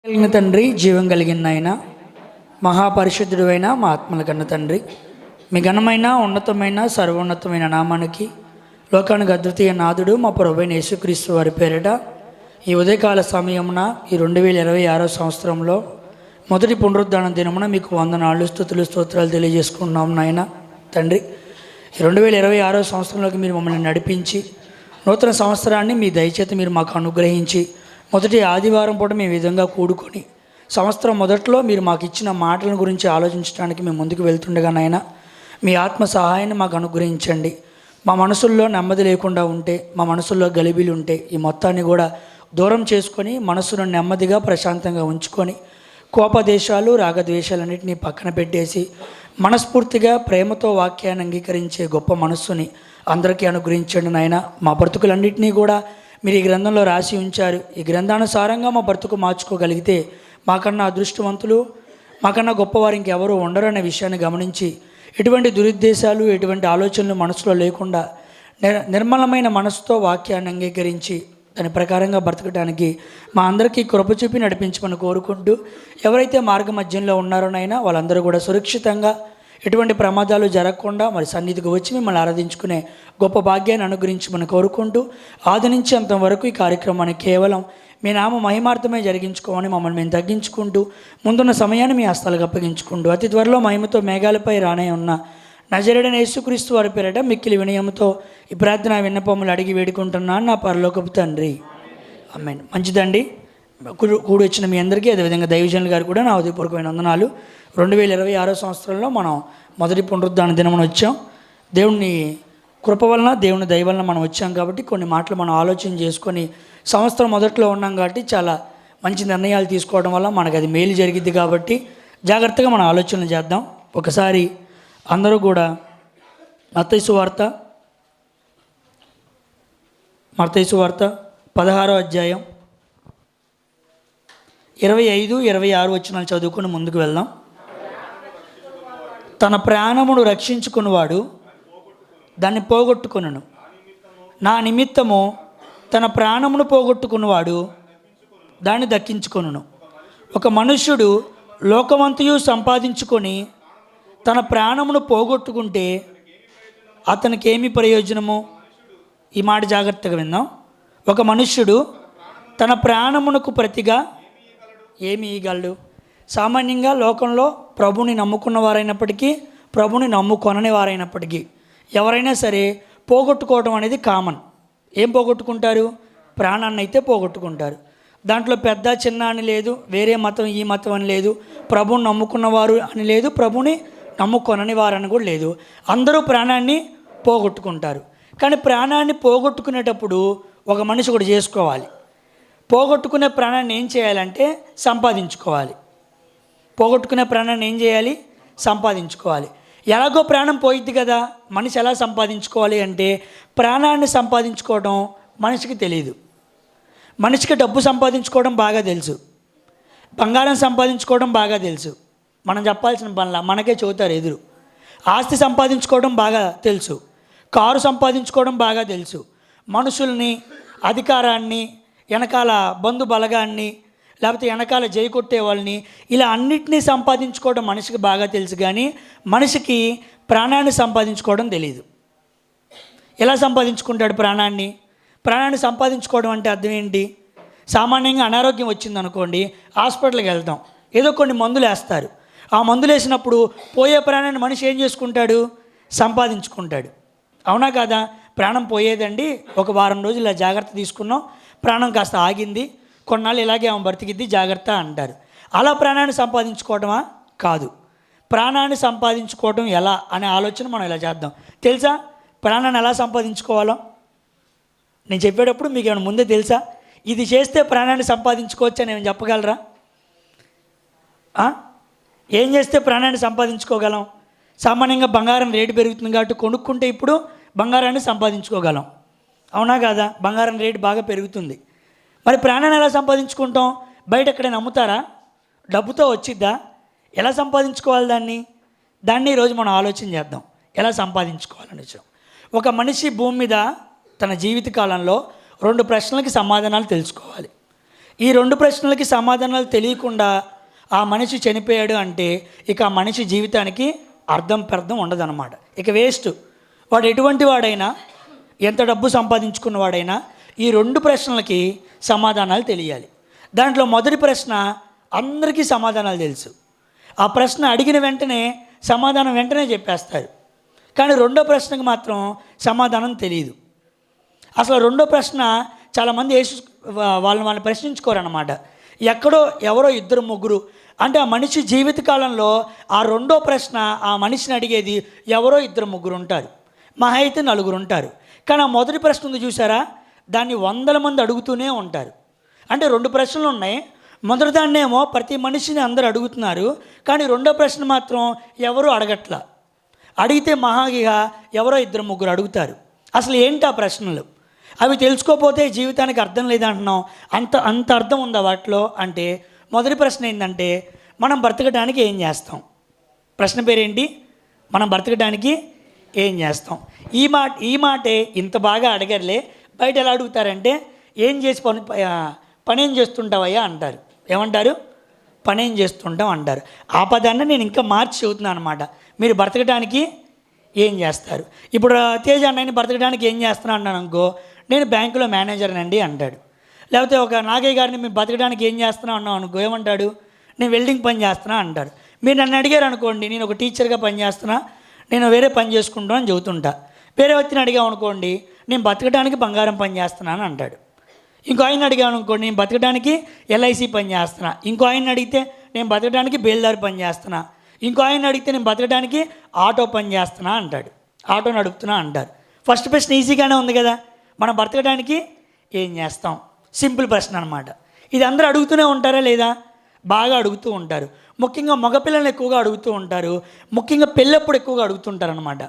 కలిగిన తండ్రి, జీవం కలిగిన ఆయన, మహాపరిశుద్ధుడైన మా ఆత్మల కన్న తండ్రి, మీ ఘనమైన ఉన్నతమైన సర్వోన్నతమైన నామానికి, లోకానికి అద్వితీయ నాథుడు మా ప్రభువైన యేసుక్రీస్తు వారి పేరిట ఈ ఉదయకాల సమయమున ఈ 2026 సంవత్సరంలో మొదటి పునరుద్ధాన దినమున మీకు వందనాలు, స్తుతులు, స్తోత్రాలు తెలియజేసుకుంటున్నాం నాయన తండ్రి. ఈ 2026 సంవత్సరంలోకి మీరు మమ్మల్ని నడిపించి నూతన సంవత్సరాన్ని మీ దయచేత మీరు మాకు అనుగ్రహించి మొదటి ఆదివారం పూట మేము విధంగా కూడుకొని సంవత్సరం మొదట్లో మీరు మాకు ఇచ్చిన మాటల గురించి ఆలోచించడానికి మేము ముందుకు వెళ్తుండగా నాయన మీ ఆత్మ సహాయాన్ని మాకు అనుగ్రహించండి. మా మనసుల్లో నెమ్మది లేకుండా ఉంటే, మా మనసుల్లో గలిబిలు ఉంటే ఈ మొత్తాన్ని కూడా దూరం చేసుకొని మనసును నెమ్మదిగా ప్రశాంతంగా ఉంచుకొని కోపదేశాలు రాగద్వేషాలన్నింటినీ పక్కన పెట్టేసి మనస్ఫూర్తిగా ప్రేమతో వాక్యాన్ని అంగీకరించే గొప్ప మనస్సుని అందరికీ అనుగ్రహించండి నాయన. మా బ్రతుకులన్నింటినీ కూడా మీరు ఈ గ్రంథంలో రాసి ఉంచారు. ఈ గ్రంథానుసారంగా మా బ్రతుకు మార్చుకోగలిగితే మాకన్నా అదృష్టవంతులు, మాకన్నా గొప్పవారు ఇంకెవరూ ఉండరు అనే విషయాన్ని గమనించి ఎటువంటి దురుద్దేశాలు, ఎటువంటి ఆలోచనలు మనసులో లేకుండా నిర్మలమైన మనసుతో వాక్యాన్ని అంగీకరించి దాని ప్రకారంగా బ్రతకడానికి మా అందరికీ కృప చూపి నడిపించమని కోరుకుంటూ, ఎవరైతే మార్గ మధ్యంలో ఉన్నారోనైనా వాళ్ళందరూ కూడా సురక్షితంగా ఎటువంటి ప్రమాదాలు జరగకుండా మరి సన్నిధికి వచ్చి మిమ్మల్ని ఆరాధించుకునే గొప్ప భాగ్యాన్ని అనుగ్రహించమని కోరుకుంటూ, ఆది నుంచి అంతవరకు ఈ కార్యక్రమాన్ని కేవలం మీ నామ మహిమార్థమే జరిగించుకోమని మమ్మల్ని మేము తగ్గించుకుంటూ ముందున్న సమయాన్ని మీ హస్తాలకు అప్పగించుకుంటూ అతి త్వరలో మహిమతో మేఘాలపై రానే ఉన్న నజరేయుడైన యేసుక్రీస్తు వారి పేరిట మిక్కిలి వినయంతో ఈ ప్రార్థన విన్నపములు అడిగి వేడుకుంటున్నాను నా పరలోకపు తండ్రి, ఆమేన్. మంచిదండి. కూడి వచ్చిన మీ అందరికీ, అదేవిధంగా దైవజనులు గారు కూడా నా హృదయపూర్వకమైన వందనాలు. 2026 సంవత్సరంలో మనం మొదటి పునరుద్ధాన దినమున వచ్చాం. దేవుని కృప వలన, దేవుని దయ వలన మనం వచ్చాం కాబట్టి కొన్ని మాటలు మనం ఆలోచన చేసుకొని సంవత్సరం మొదట్లో ఉన్నాం కాబట్టి చాలా మంచి నిర్ణయాలు తీసుకోవడం వల్ల మనకు అది మేలు జరిగిద్ది కాబట్టి జాగ్రత్తగా మనం ఆలోచనలు చేద్దాం. ఒకసారి అందరూ కూడా మత్తయి సువార్త 16వ అధ్యాయం 25, 26 వచనాలు చదువుకొని ముందుకు వెళ్దాం. తన ప్రాణమును రక్షించుకున్నవాడు దాన్ని పోగొట్టుకొనును, నా నిమిత్తము తన ప్రాణమును పోగొట్టుకున్నవాడు దాన్ని దక్కించుకొనును. ఒక మనుష్యుడు లోకమంతయు సంపాదించుకొని తన ప్రాణమును పోగొట్టుకుంటే అతనికి ఏమి ప్రయోజనము? ఈ మాట జాగ్రత్తగా విందాం. ఒక మనుష్యుడు తన ప్రాణమునకు ప్రతిగా ఏమి ఇవ్వగలడు? సామాన్యంగా లోకంలో ప్రభుని నమ్ముకున్న వారైనప్పటికీ, ప్రభుని నమ్ముకొనని వారైనప్పటికీ ఎవరైనా సరే పోగొట్టుకోవడం అనేది కామన్. ఏం పోగొట్టుకుంటారు? ప్రాణాన్ని అయితే పోగొట్టుకుంటారు. దాంట్లో పెద్ద చిన్న అని లేదు, వేరే మతం ఈ మతం అని లేదు, ప్రభుని నమ్ముకున్నవారు అని లేదు, ప్రభుని నమ్ముకొనని వారని కూడా లేదు. అందరూ ప్రాణాన్ని పోగొట్టుకుంటారు. కానీ ప్రాణాన్ని పోగొట్టుకునేటప్పుడు ఒక మనిషి కూడా చేసుకోవాలి. పోగొట్టుకునే ప్రాణాన్ని ఏం చేయాలంటే సంపాదించుకోవాలి. పోగొట్టుకునే ప్రాణాన్ని ఏం చేయాలి? సంపాదించుకోవాలి. ఎలాగో ప్రాణం పోయిద్ది కదా, మనిషి ఎలా సంపాదించుకోవాలి అంటే ప్రాణాన్ని సంపాదించుకోవడం మనిషికి తెలియదు. మనిషికి డబ్బు సంపాదించుకోవడం బాగా తెలుసు, బంగారం సంపాదించుకోవడం బాగా తెలుసు. మనం చెప్పాల్సిన పనుల మనకే చెబుతారు ఎదురు. ఆస్తి సంపాదించుకోవడం బాగా తెలుసు, కారు సంపాదించుకోవడం బాగా తెలుసు, మనుషుల్ని, అధికారాన్ని, వెనకాల బంధు బలగాన్ని, లేకపోతే వెనకాల జై కొట్టే వాళ్ళని, ఇలా అన్నిటినీ సంపాదించుకోవడం మనిషికి బాగా తెలుసు. కానీ మనిషికి ప్రాణాన్ని సంపాదించుకోవడం తెలియదు. ఎలా సంపాదించుకుంటాడు ప్రాణాన్ని? ప్రాణాన్ని సంపాదించుకోవడం అంటే అర్థం ఏంటి? సామాన్యంగా అనారోగ్యం వచ్చిందనుకోండి, హాస్పిటల్కి వెళ్తాం, ఏదో కొన్ని మందులు వేస్తారు. ఆ మందులు వేసినప్పుడు పోయే ప్రాణాన్ని మనిషి ఏం చేసుకుంటాడు? సంపాదించుకుంటాడు. అవునా కాదా? ప్రాణం పోయేదండి, ఒక వారం రోజులు ఇలా జాగ్రత్త తీసుకున్నాం, ప్రాణం కాస్త ఆగింది, కొన్నాళ్ళు ఇలాగే ఆమె బ్రతికిద్ది, జాగ్రత్త అంటారు. అలా ప్రాణాన్ని సంపాదించుకోవడమా? కాదు. ప్రాణాన్ని సంపాదించుకోవడం ఎలా అనే ఆలోచన మనం ఇలా చేద్దాం. తెలుసా ప్రాణాన్ని ఎలా సంపాదించుకోవాలో? నేను చెప్పేటప్పుడు మీకు ఏమైనా ముందే తెలుసా? ఇది చేస్తే ప్రాణాన్ని సంపాదించుకోవచ్చు అని ఏమైనా చెప్పగలరా? ఏం చేస్తే ప్రాణాన్ని సంపాదించుకోగలం? సామాన్యంగా బంగారం రేటు పెరుగుతుంది కాబట్టి కొనుక్కుంటే ఇప్పుడు బంగారాన్ని సంపాదించుకోగలం. అవునా కాదా? బంగారం రేటు బాగా పెరుగుతుంది. మరి ప్రాణాన్ని ఎలా సంపాదించుకుంటాం? బయట ఎక్కడైనా అమ్ముతారా? డబ్బుతో వచ్చిద్దా? ఎలా సంపాదించుకోవాలి దాన్ని ఈరోజు మనం ఆలోచన చేద్దాం. ఎలా సంపాదించుకోవాలని వచ్చాం. ఒక మనిషి భూమి మీద తన జీవిత కాలంలో 2 ప్రశ్నలకి సమాధానాలు తెలుసుకోవాలి. ఈ 2 ప్రశ్నలకి సమాధానాలు తెలియకుండా ఆ మనిషి చనిపోయాడు అంటే ఇక ఆ మనిషి జీవితానికి అర్థం ఉండదన్నమాట. ఇక వేస్ట్. వాడు ఎటువంటి వాడైనా, ఎంత డబ్బు సంపాదించుకున్నవాడైనా ఈ 2 ప్రశ్నలకి సమాధానాలు తెలియాలి. దాంట్లో మొదటి ప్రశ్న అందరికీ సమాధానాలు తెలుసు. ఆ ప్రశ్న అడిగిన వెంటనే సమాధానం వెంటనే చెప్పేస్తారు. కానీ రెండో ప్రశ్నకు మాత్రం సమాధానం తెలియదు. అసలు రెండో ప్రశ్న చాలామంది వాళ్ళని ప్రశ్నించుకోరన్నమాట. ఎక్కడో ఎవరో 2, 3 అంటే ఆ మనిషి జీవితకాలంలో ఆ రెండో ప్రశ్న ఆ మనిషిని అడిగేది ఎవరో 2, 3 ఉంటారు, మహా అయితే 4 ఉంటారు. కానీ ఆ మొదటి ప్రశ్న ఉంది చూసారా, దాన్ని 100 మంది అడుగుతూనే ఉంటారు. అంటే 2 ప్రశ్నలు ఉన్నాయి. మొదటి దాన్నేమో ప్రతి మనిషిని అందరూ అడుగుతున్నారు, కానీ రెండో ప్రశ్న మాత్రం ఎవరు అడగట్లా. అడిగితే మహాగిగా ఎవరో 2, 3 అడుగుతారు. అసలు ఏంటి ఆ ప్రశ్నలు? అవి తెలుసుకోకపోతే జీవితానికి అర్థం లేదంటున్నాం. అంత అర్థం ఉందా వాటిలో అంటే, మొదటి ప్రశ్న ఏంటంటే మనం బ్రతకడానికి ఏం చేస్తాం? ప్రశ్న పేరేంటి? మనం బ్రతకడానికి ఏం చేస్తాం? ఈ మాటే ఇంత బాగా అడగర్లే. బయట ఎలా అడుగుతారంటే ఏం చేసి పనేం చేస్తుంటావయ్యా అంటారు. ఏమంటారు? పనేం చేస్తుంటాం అంటారు. ఆ పదాన్ని నేను ఇంకా మార్చి చెబుతున్నాను అనమాట. మీరు బ్రతకడానికి ఏం చేస్తారు? ఇప్పుడు తేజ అన్నయ్యని బ్రతకడానికి ఏం చేస్తున్నా అన్నాను అనుకో, నేను బ్యాంకులో మేనేజర్నండి అంటాడు. లేకపోతే ఒక నాగయ్య గారిని మేము బతకడానికి ఏం చేస్తున్నా అన్నాం అనుకో, ఏమంటాడు? నేను వెల్డింగ్ పని చేస్తున్నా అంటాడు. మీరు నన్ను అడిగారు అనుకోండి, నేను ఒక టీచర్గా పని చేస్తున్నా, నేను వేరే పని చేసుకుంటాను అని చెబుతుంటా. వేరే వ్యక్తిని అడిగాం అనుకోండి, నేను బతకడానికి బంగారం పని చేస్తున్నాను అంటాడు. ఇంకో ఆయన అడిగాను అనుకోండి, నేను బతకడానికి ఎల్ఐసి పని చేస్తున్నా. ఇంకో ఆయన అడిగితే నేను బతకడానికి బేల్దారి పని చేస్తున్నా. ఇంకో ఆయన అడిగితే నేను బతకడానికి ఆటో పని చేస్తున్నా అంటాడు. ఆటో నడుపుతున్నా అంటారు. ఫస్ట్ ప్రశ్న ఈజీగానే ఉంది కదా, మనం బ్రతకడానికి ఏం చేస్తాం? సింపుల్ ప్రశ్న అనమాట. ఇది అందరూ అడుగుతూనే ఉంటారా లేదా? బాగా అడుగుతూ ఉంటారు. ముఖ్యంగా మగపిల్లల్ని ఎక్కువగా అడుగుతూ ఉంటారు. ముఖ్యంగా పెళ్ళప్పుడు ఎక్కువగా అడుగుతుంటారు అనమాట.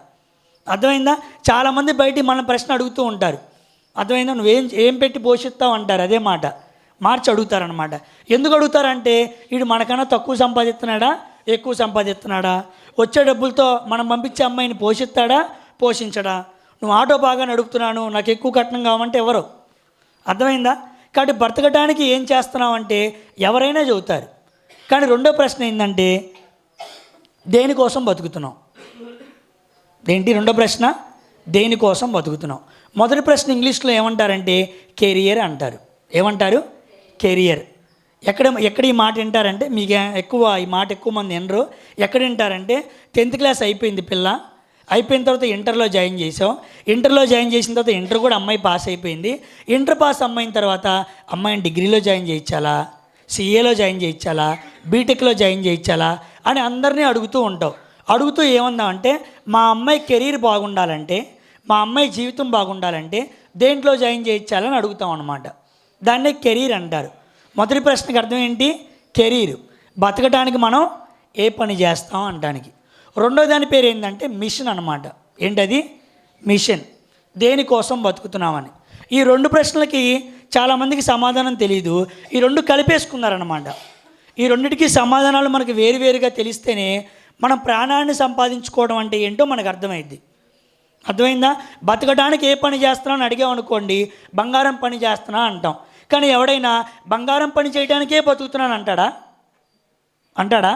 అర్థమైందా? చాలామంది బయట మన ప్రశ్న అడుగుతూ ఉంటారు. అర్థమైందా? ఏం పెట్టి పోషిస్తావు అంటారు. అదే మాట మార్చి అడుగుతారనమాట. ఎందుకు అడుగుతారంటే వీడు మనకన్నా తక్కువ సంపాదిస్తున్నాడా, ఎక్కువ సంపాదిస్తున్నాడా, వచ్చే డబ్బులతో మనం పంపించే అమ్మాయిని పోషించడా, నువ్వు ఆటో బాగా నడుపుతున్నాను, నాకు ఎక్కువ కట్నం కావాలంటే ఎవరు? అర్థమైందా? కాబట్టి బ్రతకడానికి ఏం చేస్తున్నావు అంటే ఎవరైనా చెబుతారు. కానీ రెండో ప్రశ్న ఏంటంటే దేనికోసం బతుకుతున్నావు? ఏంటి రెండో ప్రశ్న? దేనికోసం బతుకుతున్నావు. మొదటి ప్రశ్న ఇంగ్లీష్లో ఏమంటారంటే కెరియర్ అంటారు. ఏమంటారు? కెరియర్. ఎక్కడ ఈ మాట వింటారంటే, మీకు ఈ మాట ఎక్కువ మంది వినరు. ఎక్కడ వింటారంటే 10th క్లాస్ అయిపోయింది పిల్ల, అయిపోయిన తర్వాత ఇంటర్లో జాయిన్ చేసాం. ఇంటర్లో జాయిన్ చేసిన తర్వాత ఇంటర్ కూడా అమ్మాయి పాస్ అయిపోయింది. ఇంటర్ పాస్ అమ్మాయిన తర్వాత అమ్మాయిని డిగ్రీలో జాయిన్ చేయించాలా, సిఏలో జాయిన్ చేయించాలా, బీటెక్లో జాయిన్ చేయించాలా అని అందరినీ అడుగుతూ ఉంటావు. అడుగుతూ ఏమన్నామంటే మా అమ్మాయి కెరీర్ బాగుండాలంటే, మా అమ్మాయి జీవితం బాగుండాలంటే దేంట్లో జాయిన్ చేయించాలని అడుగుతాం అన్నమాట. దాన్నే కెరీర్ అంటారు. మొదటి ప్రశ్నకు అర్థం ఏంటి? కెరీర్. బతకడానికి మనం ఏ పని చేస్తాం అనడానికి. రెండో దాని పేరు ఏంటంటే మిషన్ అన్నమాట. ఏంటది? మిషన్. దేనికోసం బతుకుతున్నామని. ఈ 2 ప్రశ్నలకి చాలామందికి సమాధానం తెలియదు. ఈ 2 కలిపేసుకున్నారన్నమాట. ఈ రెండిటికి సమాధానాలు మనకు వేరువేరుగా తెలిస్తేనే మనం ప్రాణాన్ని సంపాదించుకోవడం అంటే ఏంటో మనకు అర్థమైంది. అర్థమైందా? బతకడానికి ఏ పని చేస్తున్నా అని అడిగామనుకోండి, బంగారం పని చేస్తున్నా అంటాం. కానీ ఎవడైనా బంగారం పని చేయడానికే బతుకుతున్నాను అంటాడా?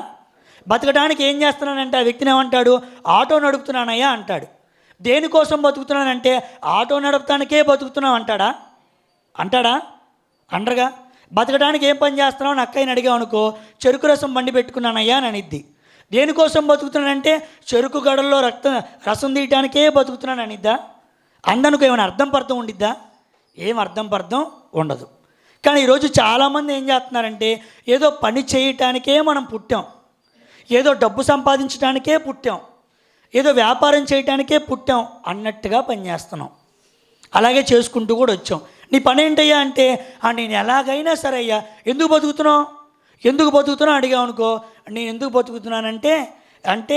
బతకడానికి ఏం చేస్తున్నానంటే ఆ వ్యక్తిని ఏమంటాడు? ఆటో నడుపుతున్నానయ్యా అంటాడు. దేనికోసం బతుకుతున్నానంటే ఆటో నడపడానికే బతుకుతున్నావు అంటాడా? అంటారుగా. బతకడానికి ఏం పని చేస్తున్నావు అని అక్కయ్యని అడిగావు అనుకో, చెరుకు రసం బండి పెట్టుకున్నానయ్యా అని అనిద్ది. దేనికోసం బతుకుతున్నానంటే చెరుకు గడల్లో రసం తీయటానికే బతుకుతున్నాను అనిద్దా? అందనుకు ఏమైనా అర్థం ఉండిద్దా? ఏం అర్థం ఉండదు. కానీ ఈరోజు చాలామంది ఏం చేస్తున్నారంటే ఏదో పని చేయటానికే మనం పుట్టాం, ఏదో డబ్బు సంపాదించడానికే పుట్టాం, ఏదో వ్యాపారం చేయటానికే పుట్టాం అన్నట్టుగా పనిచేస్తున్నాం. అలాగే చేసుకుంటూ కూడా వచ్చాం. నీ పని ఏంటయ్యా అంటే నేను ఎలాగైనా సరే అయ్యా. ఎందుకు బతుకుతున్నావు అడిగావు అనుకో, నేను ఎందుకు బతుకుతున్నానంటే అంటే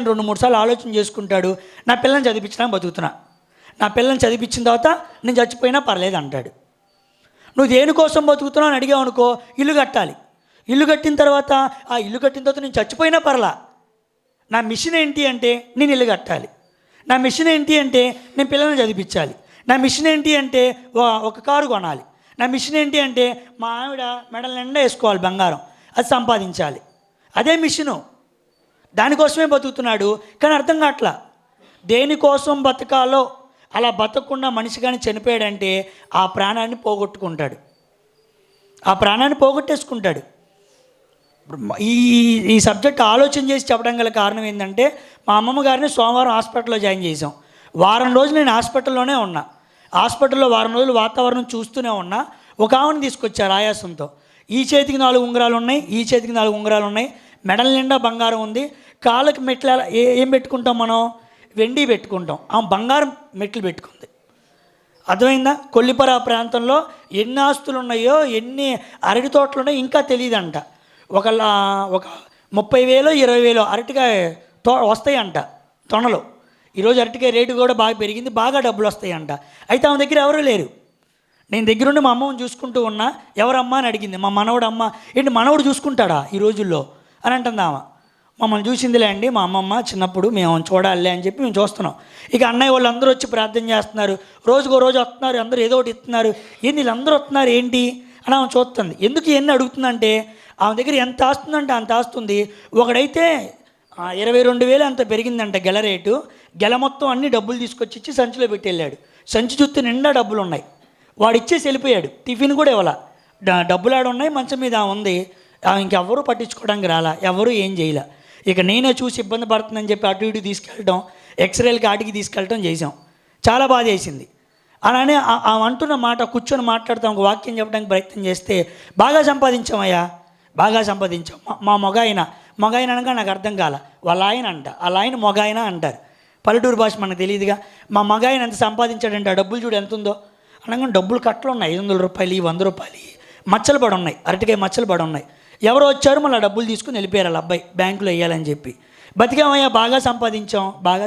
2-3 సార్లు ఆలోచన చేసుకుంటాడు. నా పిల్లల్ని చదివించడానికి బతుకుతున్నా, నా పిల్లల్ని చదివించిన తర్వాత నేను చచ్చిపోయినా పర్లేదు అంటాడు. నువ్వు దేనికోసం బతుకుతున్నావు అని అడిగావు అనుకో, ఇల్లు కట్టాలి. ఇల్లు కట్టిన తర్వాత నేను చచ్చిపోయినా పర్లా, నా మిషన్ ఏంటి అంటే నేను ఇల్లు కట్టాలి. నా మిషన్ ఏంటి అంటే నేను పిల్లల్ని చదివించాలి. నా మిషన్ ఏంటి అంటే ఒక కారు కొనాలి. నా మిషన్ ఏంటి అంటే మా ఆవిడ మెడల నిండా వేసుకోవాలి బంగారం, అది సంపాదించాలి. అదే మిషను, దానికోసమే బతుకుతున్నాడు. కానీ అర్థం కావట్లా దేనికోసం బతకాలో. అలా బతకకుండా మనిషి కానీ చనిపోయాడంటే ఆ ప్రాణాన్ని పోగొట్టుకుంటాడు, ఆ ప్రాణాన్ని పోగొట్టేసుకుంటాడు. ఈ ఈ సబ్జెక్ట్ ఆలోచన చేసి చెప్పడం గల కారణం ఏంటంటే, మా అమ్మమ్మ గారిని సోమవారం హాస్పిటల్లో జాయిన్ చేసాం. వారం రోజులు నేను హాస్పిటల్లోనే ఉన్నా. హాస్పిటల్లో వారం రోజులు వాతావరణం చూస్తూనే ఉన్నా. ఒక ఆమెను తీసుకొచ్చారు ఆయాసంతో. ఈ చేతికి 4 ఉంగరాలు ఉన్నాయి, ఈ చేతికి 4 ఉంగరాలు ఉన్నాయి, మెడల నిండా బంగారం ఉంది. కాళ్ళకి మెట్లు ఏం పెట్టుకుంటాం మనం? వెండి పెట్టుకుంటాం. ఆమె బంగారం మెట్లు పెట్టుకుంది. అర్థమైందా? కొల్లిపర ప్రాంతంలో ఎన్ని ఆస్తులు ఉన్నాయో, ఎన్ని అరటి తోటలు ఉన్నాయో ఇంకా తెలియదంట. ఒక 30,000 20,000 అరటికాయ వస్తాయంట తొనలో. ఈరోజు అరటికాయ రేటు కూడా బాగా పెరిగింది, బాగా డబ్బులు వస్తాయంట. అయితే ఆమె దగ్గర ఎవరూ లేరు. నేను దగ్గరుండి మా అమ్మని చూసుకుంటూ ఉన్నా. ఎవరమ్మా అని అడిగింది. మా మనవడు. అమ్మ ఏంటి మనవడు చూసుకుంటాడా ఈ రోజుల్లో అని అంటుంది ఆమె. మమ్మల్ని చూసిందిలే అండి మా అమ్మమ్మ, చిన్నప్పుడు మేము చూడాలి అని చెప్పి మేము చూస్తున్నాం. ఇక అన్నయ్య వాళ్ళు అందరూ వచ్చి ప్రార్థన చేస్తున్నారు, రోజుకో రోజు వస్తున్నారు, అందరూ ఏదో ఒకటి ఇస్తున్నారు. ఏంటి వీళ్ళందరూ వస్తున్నారు ఏంటి అని ఆమె చూస్తుంది. ఎందుకు ఎన్ని అడుగుతుందంటే, ఆమె దగ్గర ఎంత ఆస్తుందంటే అంత ఆస్తుంది. ఒకడైతే 22,000 అంత పెరిగిందంట గెల రేటు. గెల మొత్తం అన్ని డబ్బులు తీసుకొచ్చి ఇచ్చి సంచిలో పెట్టి వెళ్ళాడు. సంచి చుట్టూ నిండా డబ్బులు ఉన్నాయి. వాడు ఇచ్చేసి వెళ్ళిపోయాడు. టిఫిన్ కూడా ఇవ్వాల. డబ్బులు ఆడ ఉన్నాయి, మంచం మీద ఉంది. ఇంకెవ్వరూ పట్టించుకోవడానికి రాలా, ఎవరూ ఏం చేయలే. ఇక నేనే చూసి ఇబ్బంది పడుతుందని చెప్పి అటు ఇటు తీసుకెళ్ళటం, ఎక్స్రేలకి ఆటికి తీసుకెళ్ళటం చేసాం. చాలా బాధ వేసింది. అలానే అంటున్న మాట కూర్చొని మాట్లాడతాం, ఒక వాక్యం చెప్పడానికి ప్రయత్నం చేస్తే, బాగా సంపాదించామయ్యా, బాగా సంపాదించాం. మా మగాయన అనగా నాకు అర్థం కాల. వాళ్ళ ఆయన అంట, వాళ్ళ ఆయన మగాయన అంటారు. పల్లెటూరు భాష మనకు తెలియదుగా. మా మగాయన ఎంత సంపాదించాడంటే ఆ డబ్బులు చూడు ఎంత ఉందో అనగా, డబ్బులు కట్టలు ఉన్నాయి, 500 రూపాయలు 100 రూపాయలు మచ్చలు పడి ఉన్నాయి, అరటికాయ మచ్చలు పడి ఉన్నాయి. ఎవరో వచ్చారు, మళ్ళీ డబ్బులు తీసుకుని వెళ్ళిపోయారు వాళ్ళ అబ్బాయి బ్యాంకులో వేయాలని చెప్పి. బతికామయ్యా, బాగా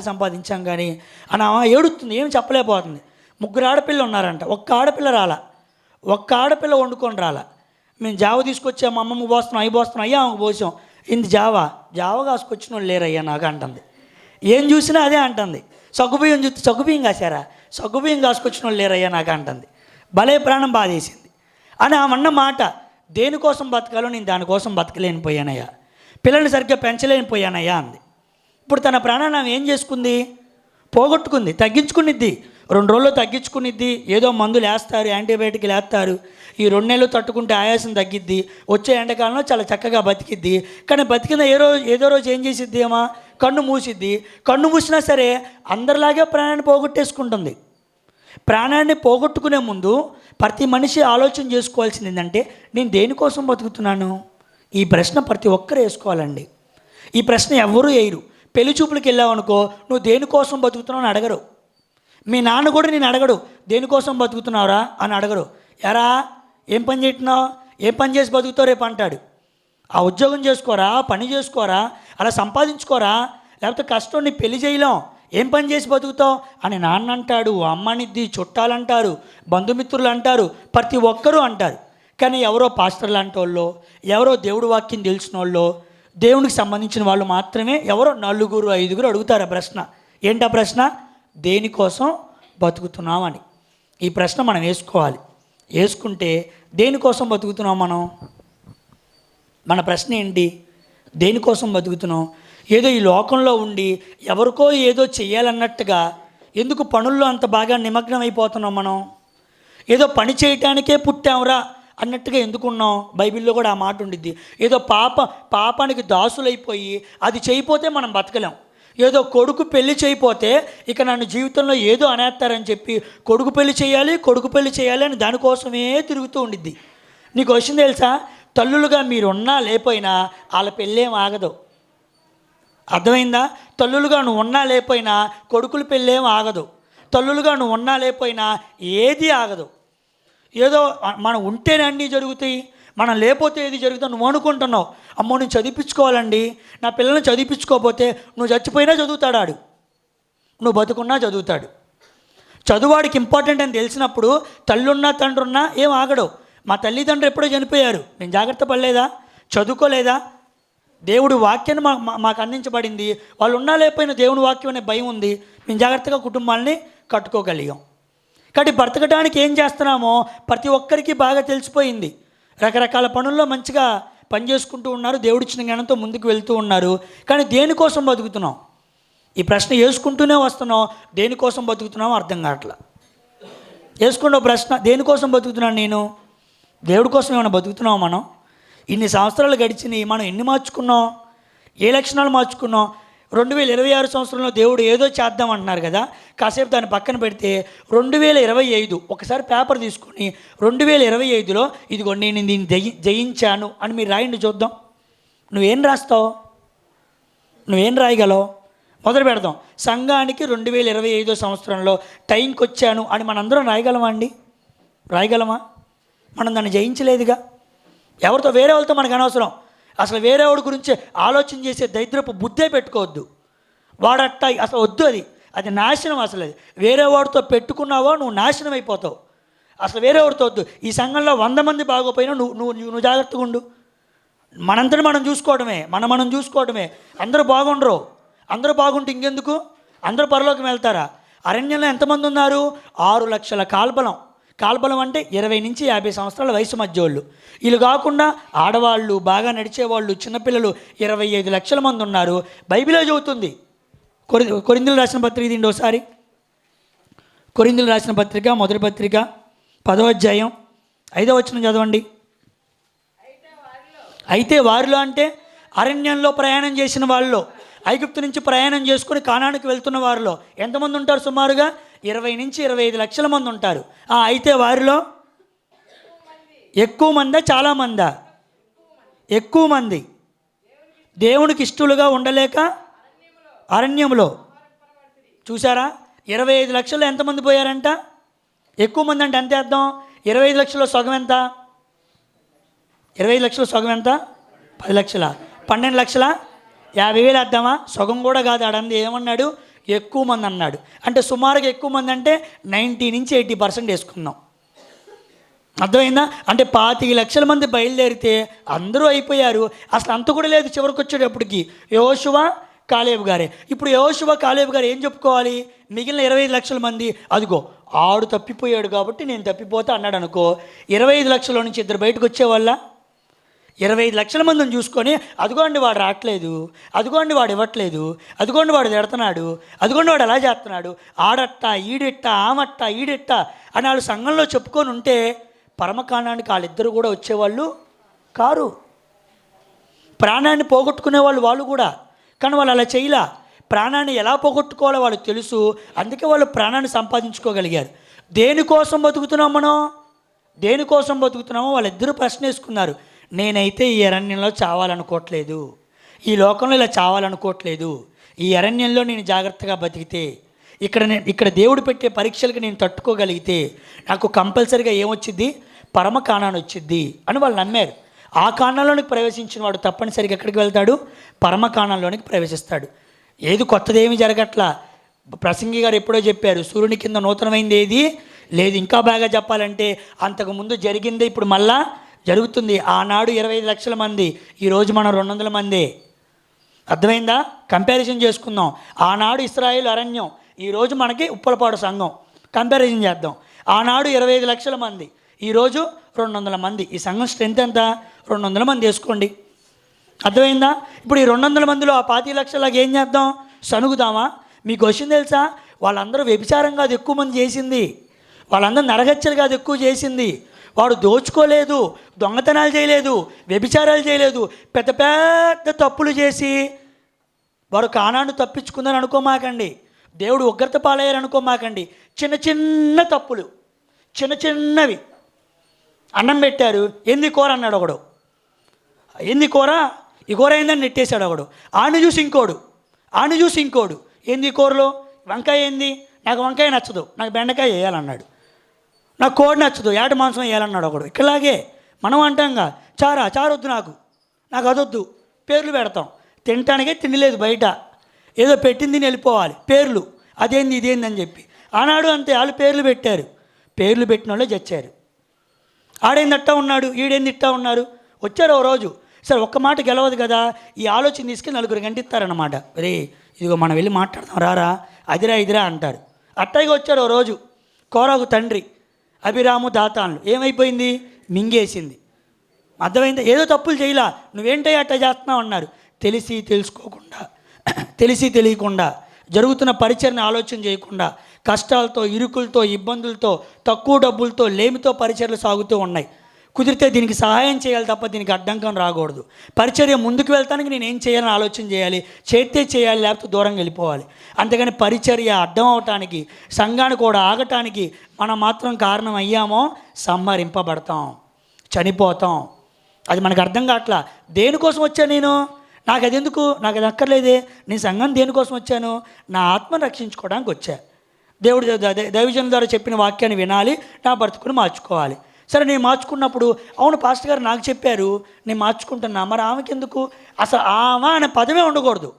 సంపాదించాం కానీ అని ఆమె ఏడుస్తుంది, ఏమి చెప్పలేకపోతుంది. 3 ఆడపిల్లలు ఉన్నారంట, ఒక్క ఆడపిల్ల రాలా, ఒక్క ఆడపిల్ల వండుకొని రాలా. మేము జావ తీసుకొచ్చాము, అమ్మమ్మ పోస్తున్నాం, అవి పోస్తున్నాం, అయ్యా ఆమెకు పోసాం. ఇంది జావ కాసుకొచ్చిన వాళ్ళు లేరయ్యా నాకు అంటుంది. ఏం చూసినా అదే అంటుంది. సగ్గుబియ్యం చూస్తే సగ్గుబియ్యం కాసారా, సగ్గుబియ్యం కాసుకొచ్చిన వాళ్ళు లేరయ్యా నాకు అంటుంది. భలే ప్రాణం బాధేసింది. అని ఆమె అన్న మాట, దేనికోసం బతకాలో నేను దానికోసం బతకలేనిపోయానయ్యా, పిల్లల్ని సరిగ్గా పెంచలేనిపోయానయ్యా అంది. ఇప్పుడు తన ప్రాణాన్ని ఆమె ఏం చేసుకుంది? పోగొట్టుకుంది, తగ్గించుకునిద్ది. 2 రోజుల్లో తగ్గించుకునిద్ది. ఏదో మందులు వేస్తారు, యాంటీబయాటిక్లు వేస్తారు. ఈ 2 నెలలు తట్టుకుంటే ఆయాసం తగ్గిద్ది. వచ్చే ఎండాకాలంలో చాలా చక్కగా బతికిద్ది. కానీ బతికిన ఏదో రోజు ఏం చేసిద్ది ఏమా, కన్ను మూసిద్ది. కన్ను మూసినా సరే అందరిలాగే ప్రాణాన్ని పోగొట్టేసుకుంటుంది. ప్రాణాన్ని పోగొట్టుకునే ముందు ప్రతి మనిషి ఆలోచన చేసుకోవాల్సింది ఏంటంటే, నేను దేనికోసం బతుకుతున్నాను? ఈ ప్రశ్న ప్రతి ఒక్కరు వేసుకోవాలండి. ఈ ప్రశ్న ఎవరూ వేయరు. పెళ్లి చూపులకు వెళ్ళావనుకో, నువ్వు దేనికోసం బతుకుతున్నావు అని అడగరు. మీ నాన్న కూడా నేను అడగడు, దేనికోసం బతుకుతున్నావురా అని అడగరు. ఎరా ఏం పని చేస్తున్నావు, ఏం పని చేసి బతుకుతావు రేపు అంటాడు. ఆ ఉద్యోగం చేసుకోరా, పని చేసుకోరా, అలా సంపాదించుకోరా, లేకపోతే కష్టం నీ పెళ్లి చేయలేం, ఏం పని చేసి బతుకుతావు అని నాన్న అంటాడు, అమ్మనిద్ది, చుట్టాలంటారు, బంధుమిత్రులు అంటారు, ప్రతి ఒక్కరూ అంటారు. కానీ ఎవరో పాస్టర్లు అంటే వాళ్ళు, ఎవరో దేవుడి వాక్యం తెలిసిన వాళ్ళు, దేవునికి సంబంధించిన వాళ్ళు మాత్రమే ఎవరో 4 5 అడుగుతారు ఆ ప్రశ్న. ఏంటా ప్రశ్న? దేనికోసం బతుకుతున్నామని. ఈ ప్రశ్న మనం వేసుకోవాలి. వేసుకుంటే దేనికోసం బతుకుతున్నాం మనం? మన ప్రశ్న ఏంటి? దేనికోసం బతుకుతున్నాం? ఏదో ఈ లోకంలో ఉండి ఎవరికో ఏదో చెయ్యాలన్నట్టుగా ఎందుకు పనుల్లో అంత బాగా నిమగ్నం అయిపోతున్నాం మనం? ఏదో పని చేయటానికే పుట్టాంరా అన్నట్టుగా ఎందుకున్నాం? బైబిల్లో కూడా ఆ మాట ఉండిద్ది. ఏదో పాపానికి దాసులైపోయి అది చేయిపోతే మనం బతకలేం. ఏదో కొడుకు పెళ్లి చేయకపోతే ఇక నన్ను జీవితంలో ఏదో అనేస్తారని చెప్పి కొడుకు పెళ్లి చేయాలి అని దానికోసమే తిరుగుతూ ఉండిద్ది. నీకు వచ్చింది తెలుసా? తల్లులుగా మీరున్నా లేకపోయినా వాళ్ళ పెళ్ళేం ఆగదు. అర్థమైందా? తల్లులుగా నువ్వు ఉన్నా లేకపోయినా కొడుకుల పెళ్ళేం ఆగదు. తల్లులుగా నువ్వు ఉన్నా లేకపోయినా ఏది ఆగదు. ఏదో మనం ఉంటేనే అన్నీ జరుగుతాయి, మనం లేకపోతే ఏది జరుగుతుంది నువ్వు అనుకుంటున్నావు. అమ్మో నేను చదివించుకోవాలండి, నా పిల్లల్ని చదివించుకోకపోతే నువ్వు చచ్చిపోయినా చదువుతాడు ఆడు, నువ్వు బతుకున్నా చదువుతాడు. చదువాడికి ఇంపార్టెంట్ అని తెలిసినప్పుడు తల్లున్నా తండ్రున్నా ఏం ఆగడు. మా తల్లిదండ్రులు ఎప్పుడో చనిపోయారు, నేను జాగ్రత్త పడలేదా, చదువుకోలేదా? దేవుడి వాక్యాన్ని మాకు అందించబడింది. వాళ్ళు ఉన్నా లేకపోయినా దేవుని వాక్యం అనే భయం ఉంది, మేము జాగ్రత్తగా కుటుంబాలని కట్టుకోగలిగాం. కాబట్టి బ్రతకడానికి ఏం చేస్తున్నామో ప్రతి ఒక్కరికి బాగా తెలిసిపోయింది. రకరకాల పనుల్లో మంచిగా పని చేసుకుంటూ ఉన్నారు, దేవుడిచ్చిన జ్ఞానంతో ముందుకు వెళ్తూ ఉన్నారు. కానీ దేనికోసం బతుకుతున్నాం? ఈ ప్రశ్న వేసుకుంటూనే వస్తున్నాం. దేనికోసం బతుకుతున్నామో అర్థం కావట్లా. వేసుకున్న ప్రశ్న, దేనికోసం బతుకుతున్నాను నేను? దేవుడి కోసం ఏమైనా బతుకుతున్నాం? మనం ఇన్ని సంవత్సరాలు గడిచినాయి, మనం ఎన్ని మార్చుకున్నాం? ఏ లక్షణాలు మార్చుకున్నాం? 2026 సంవత్సరంలో దేవుడు ఏదో చేద్దామంటున్నారు కదా, కాసేపు దాన్ని పక్కన పెడితే 2025 ఒకసారి పేపర్ తీసుకొని 2025లో ఇదిగో నేను దీన్ని జయించాను అని మీరు రాయండి చూద్దాం. నువ్వేం రాస్తావు? నువ్వేం రాయగలవు? మొదలు పెడదాం. సంఘానికి 2025 సంవత్సరంలో టైంకి వచ్చాను అని మనందరం రాయగలమా అండి? రాయగలమా? మనం దాన్ని జయించలేదుగా. ఎవరితో, వేరే వాళ్ళతో మనకు అనవసరం. అసలు వేరే వాడి గురించి ఆలోచన చేసే దరిద్రపు బుద్ధే పెట్టుకోవద్దు. వాడట్ట అసలు వద్దు, అది నాశనం. అసలు అది వేరే వాడితో పెట్టుకున్నావో నువ్వు నాశనం అయిపోతావు. అసలు వేరే వాడితో వద్దు. ఈ సంఘంలో 100 మంది బాగోపోయినా నువ్వు జాగ్రత్తగా ఉండు. మనంతటి మనం చూసుకోవడమే, మనం చూసుకోవడమే. అందరూ బాగుండరు. అందరూ బాగుంటే ఇంకెందుకు? అందరూ పరలోకం వెళ్తారా? అరణ్యంలో ఎంతమంది ఉన్నారు? 6 లక్షల కాల్బలం. కాల్బలం అంటే 20 నుంచి 50 సంవత్సరాల వయసు మధ్య వాళ్ళు. వీళ్ళు కాకుండా ఆడవాళ్ళు, బాగా నడిచేవాళ్ళు, చిన్నపిల్లలు 25 లక్షల మంది ఉన్నారు. బైబిలే చెబుతుంది. కొరింథీయులకు రాసిన పత్రిక దీండి ఒకసారి. కొరింథీయులకు రాసిన పత్రిక, మొదటి పత్రిక 10వ అధ్యాయం 5వ వచనం చదవండి. అయితే వారిలో అంటే అరణ్యంలో ప్రయాణం చేసిన వాళ్ళలో, ఐగుప్తు నుంచి ప్రయాణం చేసుకుని కానానికి వెళ్తున్న వారిలో ఎంతమంది ఉంటారు? సుమారుగా 20 నుంచి 25 లక్షల మంది ఉంటారు. అయితే వారిలో ఎక్కువ మందా, చాలా మందా? ఎక్కువ మంది దేవునికి ఇష్టలుగా ఉండలేక అరణ్యంలో. చూసారా? 25 లక్షల్లో ఎంతమంది పోయారంట? ఎక్కువ మంది అంటే ఎంత అర్థం? 25 లక్షల్లో సగం ఎంత? 25 లక్షల సగం ఎంత? 10 లక్షల, 12 లక్షల 50,000 అద్దామా? సగం కూడా కాదు. ఆడంది ఏమన్నాడు? ఎక్కువ మంది అన్నాడు. అంటే సుమారుగా ఎక్కువ మంది అంటే 90 నుంచి 80% వేసుకుందాం. అర్థమైందా? అంటే 25 లక్షల మంది బయలుదేరితే అందరూ అయిపోయారు. అసలు అంత కూడా లేదు చివరికి వచ్చేటప్పటికి. యెహోషువ, కాలేబు గారే. ఇప్పుడు యెహోషువ, కాలేబు గారు ఏం చెప్పుకోవాలి? మిగిలిన 25 లక్షల మంది, అదిగో ఆడు తప్పిపోయాడు కాబట్టి నేను తప్పిపోతా అన్నాడు అనుకో. 25 లక్షల నుంచి ఇద్దరు బయటకు వచ్చేవాళ్ళ. 25 లక్షల మందిని చూసుకొని, అదిగోండి వాడు రావట్లేదు, అదిగోండి వాడు ఇవ్వట్లేదు, అదిగోండి వాడు తిడుతున్నాడు, అదిగోండి వాడు ఎలా చేస్తున్నాడు, ఆడట్ట ఈడిట్ట ఆమట్ట ఈడిట్ట అని వాళ్ళు సంఘంలో చెప్పుకొని ఉంటే పరమకాండానికి వాళ్ళిద్దరూ కూడా వచ్చేవాళ్ళు కారు. ప్రాణాన్ని పోగొట్టుకునే వాళ్ళు కూడా. కానీ వాళ్ళు అలా చేయలా. ప్రాణాన్ని ఎలా పోగొట్టుకోవాలో వాళ్ళకి తెలుసు. అందుకే వాళ్ళు ప్రాణాన్ని సంపాదించుకోగలిగారు. దేనికోసం బతుకుతున్నాం మనం? దేనికోసం బతుకుతున్నామో వాళ్ళిద్దరూ ప్రశ్న వేసుకున్నారు. నేనైతే ఈ అరణ్యంలో చావాలనుకోవట్లేదు, ఈ లోకంలో ఇలా చావాలనుకోవట్లేదు. ఈ అరణ్యంలో నేను జాగ్రత్తగా బతికితే, ఇక్కడ దేవుడు పెట్టే పరీక్షలకు నేను తట్టుకోగలిగితే నాకు కంపల్సరీగా ఏమొచ్చిద్ది? పరమ కానాన్ని వచ్చిద్ది అని వాళ్ళు నమ్మారు. ఆ కాణంలోనికి ప్రవేశించిన వాడు తప్పనిసరిగా ఎక్కడికి వెళ్తాడు? పరమ కాణంలోనికి ప్రవేశిస్తాడు. ఏది కొత్తదేమీ జరగట్లా. ప్రసంగి గారు ఎప్పుడో చెప్పారు, సూర్యుని కింద నూతనమైంది ఏది లేదు. ఇంకా బాగా చెప్పాలంటే అంతకుముందు జరిగిందే ఇప్పుడు మళ్ళా జరుగుతుంది. ఆనాడు 25 లక్షల మంది, ఈరోజు మనం 200 మందే. అర్థమైందా? కంపారిజన్ చేసుకుందాం. ఆనాడు ఇశ్రాయేలు అరణ్యం, ఈరోజు మనకి ఉప్పలపాడు సంఘం. కంపారిజన్ చేద్దాం. ఆనాడు 25 లక్షల మంది, ఈరోజు 200 మంది. ఈ సంఘం స్ట్రెంత్ ఎంత? 200 మంది వేసుకోండి. అర్థమైందా? ఇప్పుడు ఈ 200 మందిలో ఆ 25 లక్షలకి ఏం చేద్దాం? సనుగుదామా? మీకు వచ్చింది తెలుసా? వాళ్ళందరూ వ్యభిచారం కాదు ఎక్కువ మంది చేసింది, వాళ్ళందరూ నరహత్యలు కాదు ఎక్కువ చేసింది. వాడు దోచుకోలేదు, దొంగతనాలు చేయలేదు, వ్యభిచారాలు చేయలేదు, పెద్ద పెద్ద తప్పులు చేసి వాడు కానాన్ని తప్పించుకుందని అనుకోమాకండి. దేవుడు ఉగ్రత పాలయ్యారు అనుకోమాకండి. చిన్న చిన్న తప్పులు, చిన్న చిన్నవి. అన్నం పెట్టారు, ఏంది కూర అన్నాడు ఒకడు. ఏంది కూర? ఈ కూర ఏందని నెట్టేశాడు ఒకడు. ఆని చూసి ఇంకోడు, ఏంది కూరలో? వంకాయ ఏంది? నాకు వంకాయ నచ్చదు, నాకు బెండకాయ వేయాలన్నాడు. నాకు కోడి నచ్చదు, ఏట మాంసం వేయాలన్నాడు ఒకడు. ఇక్కడలాగే మనం అంటాంగా, చారొద్దు, నాకు అదొద్దు. పేర్లు పెడతాం. తినటానికే తిండి లేదు బయట, ఏదో పెట్టింది వెళ్ళిపోవాలి. పేర్లు అదేంది ఇదేంది అని చెప్పి. ఆనాడు అంతే, వాళ్ళు పేర్లు పెట్టారు. పేర్లు పెట్టిన వాళ్ళే చచ్చారు. ఆడేంది అట్టా ఉన్నాడు, ఈడేంది ఇట్టా ఉన్నారు. వచ్చారు ఓ రోజు, సరే ఒక్క మాట గెలవదు కదా, ఈ ఆలోచన తీసుకుని 4 గంటిస్తారన్నమాట. రే ఇదిగో మనం వెళ్ళి మాట్లాడతాం రారా, అదిరా ఇదిరా అంటారు. అట్టాయిగా వచ్చారు ఓ రోజు. కోరాకు తండ్రి, అభిరాము దాతాన్లు ఏమైపోయింది? మింగేసింది. అర్థమైందా? ఏదో తప్పులు చేయలా, నువ్వేంటో అట్లా చేస్తున్నావు అన్నారు. తెలుసుకోకుండా, తెలియకుండా జరుగుతున్న పరిచయని ఆలోచన చేయకుండా కష్టాలతో, ఇరుకులతో, ఇబ్బందులతో, తక్కువ డబ్బులతో, లేమితో పరిచర్లు సాగుతూ ఉన్నాయి. కుదిరితే దీనికి సహాయం చేయాలి తప్ప దీనికి అడ్డంకం రాకూడదు. పరిచర్య ముందుకు వెళ్తానికి నేను ఏం చేయాలని ఆలోచన చేయాలి, చేస్తే చేయాలి, లేకపోతే దూరంగా వెళ్ళిపోవాలి. అంతేగాని పరిచర్య అడ్డం అవటానికి, సంఘాన్ని కూడా ఆగటానికి మనం మాత్రం కారణం అయ్యామో సంహరింపబడతాం, చనిపోతాం. అది మనకు అర్థం కావట్లా. దేనికోసం వచ్చా నేను? నాకు అది ఎందుకు? నాకు అది అక్కర్లేదే. నేను సంఘం దేనికోసం వచ్చాను? నా ఆత్మను రక్షించుకోవడానికి వచ్చా. దేవుడు దైవజనుల ద్వారా చెప్పిన వాక్యాన్ని వినాలి, నా బ్రతుకుని మార్చుకోవాలి. సరే, నేను మార్చుకున్నప్పుడు అవును పాస్టర్ గారు నాకు చెప్పారు, నేను మార్చుకుంటున్నా, మరి ఆమెకి ఎందుకు? అసలు ఆమె అనే పదమే ఉండకూడదు.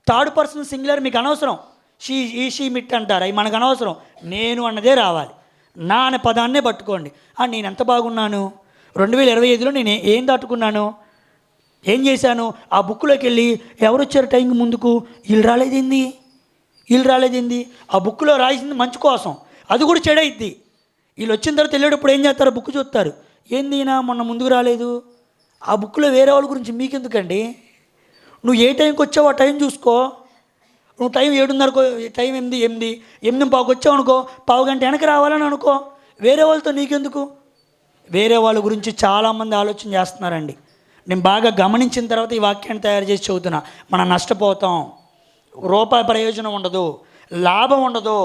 థర్డ్ పర్సన్ సింగులర్ మీకు అనవసరం. షీ మిట్ అంటారు, అవి మనకు అనవసరం. నేను అన్నదే రావాలి. నా అనే పదాన్నే పట్టుకోండి. నేను ఎంత బాగున్నాను, 2025లో నేను ఏం దాటుకున్నాను, ఏం చేశాను? ఆ బుక్లోకి వెళ్ళి ఎవరు వచ్చారు టైంకి ముందుకు, వీళ్ళు రాలేదేంది? ఆ బుక్లో రాసింది మంచి కోసం, అది కూడా చెడైద్ది. వీళ్ళు వచ్చిన తర్వాత వెళ్ళేటప్పుడు ఏం చేస్తారు? బుక్ చూస్తారు, ఏంది నా మొన్న ముందుకు రాలేదు. ఆ బుక్లో వేరే వాళ్ళ గురించి మీకెందుకండి? నువ్వు ఏ టైంకి వచ్చావు ఆ టైం చూసుకో. నువ్వు టైం 7:30, టైం 8:15 వచ్చావు అనుకో, పావు గంట వెనక రావాలని అనుకో. వేరే వాళ్ళతో నీకెందుకు? వేరే వాళ్ళ గురించి చాలామంది ఆలోచన చేస్తున్నారండి. నేను బాగా గమనించిన తర్వాత ఈ వాక్యాన్ని తయారు చేసి చదువుతున్నా. మనం నష్టపోతాం, రూపాయి ప్రయోజనం ఉండదు, లాభం ఉండదు.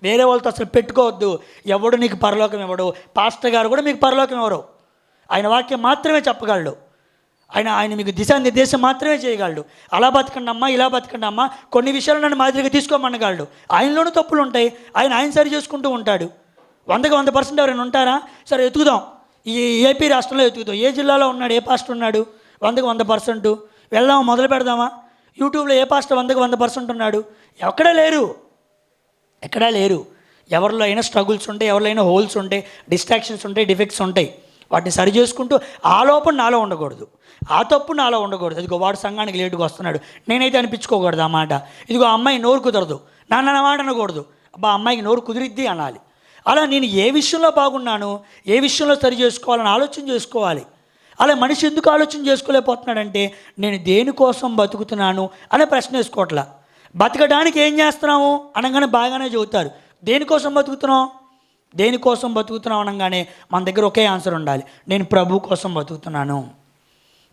వేరే వాళ్ళతో అసలు పెట్టుకోవద్దు. ఎవడు నీకు పరలోకం ఇవ్వడు. పాస్టర్ గారు కూడా మీకు పరలోకం ఇవ్వరు. ఆయన వాక్యం మాత్రమే చెప్పగలడు. ఆయన మీకు దిశానిర్దేశం మాత్రమే చేయగలడు. అలా బతకండి అమ్మా, ఇలా బతకండి అమ్మా, కొన్ని విషయాలు నన్ను మాదిరిగా తీసుకోమనగలడు. ఆయనలోనూ తప్పులు ఉంటాయి, ఆయన సరి చేసుకుంటూ ఉంటాడు. 100కి 100% ఎవరైనా ఉంటారా? సరే ఎతుకుదాం, ఈ ఏపీ రాష్ట్రంలో ఎతుకుతాం. ఏ జిల్లాలో ఉన్నాడు, ఏ పాస్టర్ ఉన్నాడు 100కి 100%? వెళ్దామా, మొదలు పెడదామా? యూట్యూబ్లో ఏ పాస్టర్ 100కి 100% ఉన్నాడు? ఎక్కడా లేరు. ఎవరిలో అయినా స్ట్రగుల్స్ ఉంటాయి, ఎవరిలో అయినా హోల్స్ ఉంటాయి, డిస్ట్రాక్షన్స్ ఉంటాయి, డిఫెక్ట్స్ ఉంటాయి. వాటిని సరి చేసుకుంటూ ఆ లోపం నాలో ఉండకూడదు, ఆ తప్పు నాలో ఉండకూడదు. ఇదిగో వాడు సంఘానికి లేటుగా వస్తున్నాడు, నేనైతే అనిపించుకోకూడదు ఆ మాట. ఇదిగో అమ్మాయి నోరు కుదరదు, నాన్న మాట అనకూడదు, అబ్బా అమ్మాయికి నోరు కుదిరిద్ది అనాలి. అలా నేను ఏ విషయంలో బాగున్నాను, ఏ విషయంలో సరి చేసుకోవాలని ఆలోచన చేసుకోవాలి. అలా మనిషి ఎందుకు ఆలోచన చేసుకోలేకపోతున్నాడంటే, నేను దేనికోసం బతుకుతున్నాను అనే ప్రశ్న వేసుకోవట్లా. బతకడానికి ఏం చేస్తున్నాము అనగానే బాగానే చెబుతారు. దేనికోసం బతుకుతున్నాం అనగానే మన దగ్గర ఒకే ఆన్సర్ ఉండాలి, నేను ప్రభు కోసం బతుకుతున్నాను.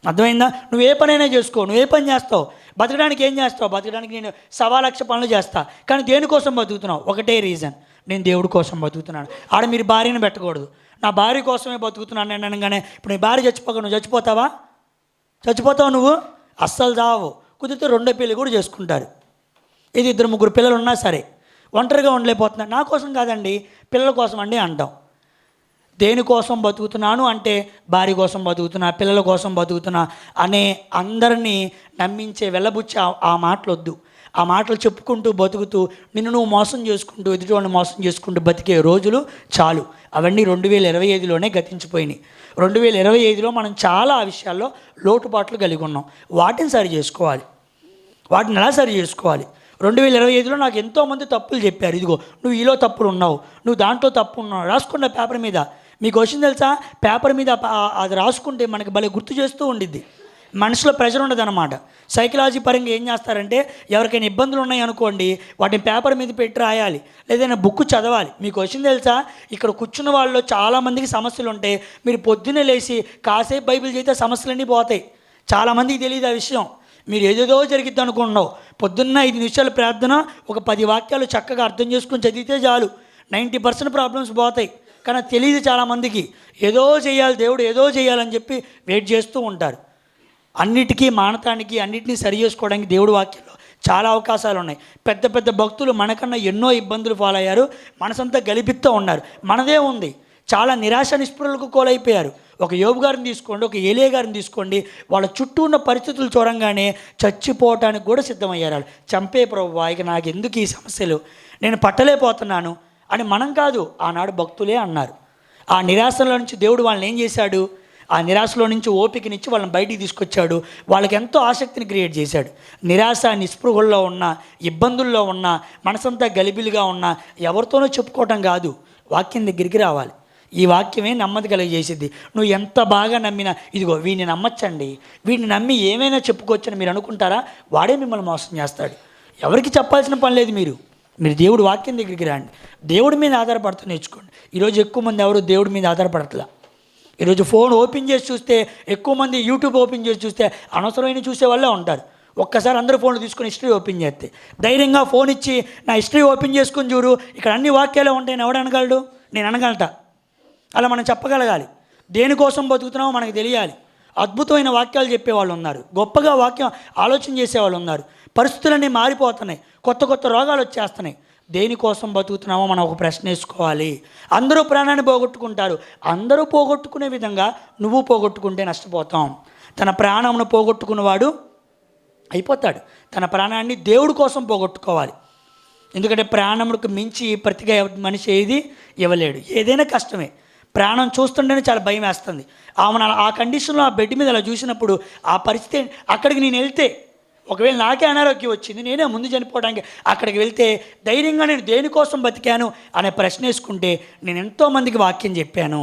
అర్థమైందా? నువ్వు ఏ పనైనా చేసుకో, నువ్వు ఏ పని చేస్తావు, బతకడానికి ఏం చేస్తావు? బతకడానికి నేను 1,00,000 పనులు చేస్తా, కానీ దేనికోసం బతుకుతున్నావు? ఒకటే రీజన్, నేను దేవుడి కోసం బతుకుతున్నాను. ఆడ మీరు భార్యను పెట్టకూడదు. నా భార్య కోసమే బతుకుతున్నాను నేను అనగానే, ఇప్పుడు నీ భార్య చచ్చిపోక నువ్వు చచ్చిపోతావు నువ్వు అస్సలు చావు. కుదిరితే 2వ పెళ్ళి కూడా చేసుకుంటారు. ఇది 2-3 పిల్లలు ఉన్నా సరే ఒంటరిగా ఉండలేకపోతున్నా. నా కోసం కాదండి, పిల్లల కోసం అండి అంటాం. దేనికోసం బతుకుతున్నాను అంటే భార్య కోసం బతుకుతున్నా, పిల్లల కోసం బతుకుతున్నా అనే అందరినీ నమ్మించే వెళ్ళబుచ్చే ఆ మాటలు వద్దు. ఆ మాటలు చెప్పుకుంటూ బతుకుతూ నిన్ను నువ్వు మోసం చేసుకుంటూ, ఎదుటివాడిని మోసం చేసుకుంటూ బతికే రోజులు చాలు. అవన్నీ 2025లోనే గతించిపోయినాయి. 2025లో మనం చాలా విషయాల్లో లోటుపాట్లు కలిగి ఉన్నాం. వాటిని సరి చేసుకోవాలి. వాటిని ఎలా సరి చేసుకోవాలి? 2025లో నాకు ఎంతోమంది తప్పులు చెప్పారు. ఇదిగో నువ్వు ఈలో తప్పులు ఉన్నావు, నువ్వు దాంట్లో తప్పు ఉన్నావు, రాసుకున్న పేపర్ మీద. మీకు వచ్చింది తెలుసా, పేపర్ మీద అది రాసుకుంటే మనకి భలే గుర్తు చేస్తూ ఉండిద్ది. మనసులో ప్రెషర్ ఉండదు అనమాట. సైకలాజీ పరంగా ఏం చేస్తారంటే, ఎవరికైనా ఇబ్బందులు ఉన్నాయి అనుకోండి, వాటిని పేపర్ మీద పెట్టి రాయాలి, లేదైనా బుక్ చదవాలి. మీకు వచ్చింది తెలుసా, ఇక్కడ కూర్చున్న వాళ్ళలో చాలామందికి సమస్యలు ఉంటాయి. మీరు పొద్దున్నే లేచి కాసేపు బైబిల్ చదివితే సమస్యలన్నీ పోతాయి. చాలామందికి తెలియదు ఆ విషయం. మీరు ఏదేదో జరిగిద్ది అనుకున్నావు. పొద్దున్న 5 నిమిషాల ప్రార్థన, ఒక 10 వాక్యాలు చక్కగా అర్థం చేసుకుని చదివితే చాలు, 90% ప్రాబ్లమ్స్ పోతాయి. కానీ తెలియదు చాలామందికి. ఏదో చేయాలి, దేవుడు ఏదో చేయాలని చెప్పి వెయిట్ చేస్తూ ఉంటారు. అన్నిటికీ మానటానికి, అన్నిటినీ సరి చేసుకోవడానికి దేవుడి వాక్యంలో చాలా అవకాశాలు ఉన్నాయి. పెద్ద పెద్ద భక్తులు మనకన్నా ఎన్నో ఇబ్బందులు పాలయ్యారు, మనసంతా గలిపిస్తూ ఉన్నారు. మనదే ఉంది. చాలా నిరాశ నిస్పృహలకు కోలైపోయారు. ఒక యోబు గారిని తీసుకోండి, ఒక ఏలియా గారిని తీసుకోండి, వాళ్ళ చుట్టూ ఉన్న పరిస్థితులు చూడంగానే చచ్చిపోవటానికి కూడా సిద్ధమయ్యారు. చంపే ప్రభువా, ఇక నాకు ఎందుకు ఈ సమస్యలు, నేను పట్టలేకపోతున్నాను అని మనం కాదు, ఆనాడు భక్తులే అన్నారు. ఆ నిరాశలో నుంచి దేవుడు వాళ్ళని ఏం చేశాడు? ఆ నిరాశలో నుంచి ఓపికనిచ్చి వాళ్ళని బయటికి తీసుకొచ్చాడు. వాళ్ళకి ఎంతో ఆసక్తిని క్రియేట్ చేశాడు. నిరాశ నిస్పృహల్లో ఉన్న, ఇబ్బందుల్లో ఉన్న, మనసంతా గలిబిలిగా ఉన్న ఎవరితోనో చెప్పుకోవటం కాదు, వాక్యం దగ్గరికి రావాలి. ఈ వాక్యమే నెమ్మది కలిగజేసిద్ది. నువ్వు ఎంత బాగా నమ్మినా, ఇదిగో వీడిని నమ్మచ్చండి, వీడిని నమ్మి ఏమైనా చెప్పుకోవచ్చని మీరు అనుకుంటారా? వాడే మిమ్మల్ని మోసం చేస్తాడు. ఎవరికి చెప్పాల్సిన పని లేదు. మీరు దేవుడు వాక్యం దగ్గరికి రండి, దేవుడి మీద ఆధారపడుతూ నేర్చుకోండి. ఈరోజు ఎక్కువ మంది ఎవరు దేవుడి మీద ఆధారపడట్లా. ఈరోజు ఫోన్ ఓపెన్ చేసి చూస్తే ఎక్కువ మంది యూట్యూబ్ ఓపెన్ చేసి చూస్తే అనవసరమైన చూసే వాళ్ళే ఉంటారు. ఒక్కసారి అందరూ ఫోన్లు తీసుకొని హిస్టరీ ఓపెన్ చేస్తే, ధైర్యంగా ఫోన్ ఇచ్చి నా హిస్టరీ ఓపెన్ చేసుకుని చూడు, ఇక్కడ అన్ని వాక్యాలే ఉంటాయని ఎవడు అనగలడు? నేను అనగలట. అలా మనం చెప్పగలగాలి. దేనికోసం బతుకుతున్నామో మనకు తెలియాలి. అద్భుతమైన వాక్యాలు చెప్పేవాళ్ళు ఉన్నారు, గొప్పగా వాక్యం ఆలోచన చేసేవాళ్ళు ఉన్నారు. పరిస్థితులన్నీ మారిపోతున్నాయి, కొత్త కొత్త రోగాలు వచ్చేస్తున్నాయి. దేనికోసం బతుకుతున్నామో మనం ఒక ప్రశ్న వేసుకోవాలి. అందరూ ప్రాణాన్ని పోగొట్టుకుంటారు. అందరూ పోగొట్టుకునే విధంగా నువ్వు పోగొట్టుకుంటే నష్టపోతాం. తన ప్రాణమును పోగొట్టుకున్నవాడు అయిపోతాడు. తన ప్రాణాన్ని దేవుడి కోసం పోగొట్టుకోవాలి. ఎందుకంటే ప్రాణములకు మించి ప్రతిగా మనిషి ఏది ఇవ్వలేడు. ఏదైనా కష్టమే. ప్రాణం చూస్తుంటేనే చాలా భయం వేస్తుంది. ఆమెను ఆ కండిషన్లో ఆ బెడ్ మీద అలా చూసినప్పుడు ఆ పరిస్థితి, అక్కడికి నేను వెళ్తే ఒకవేళ నాకే అనారోగ్యం వచ్చింది, నేనే ముందు చనిపోవడానికి అక్కడికి వెళ్తే ధైర్యంగా నేను దేనికోసం బతికాను అనే ప్రశ్న వేసుకుంటే, నేను ఎంతోమందికి వాక్యం చెప్పాను,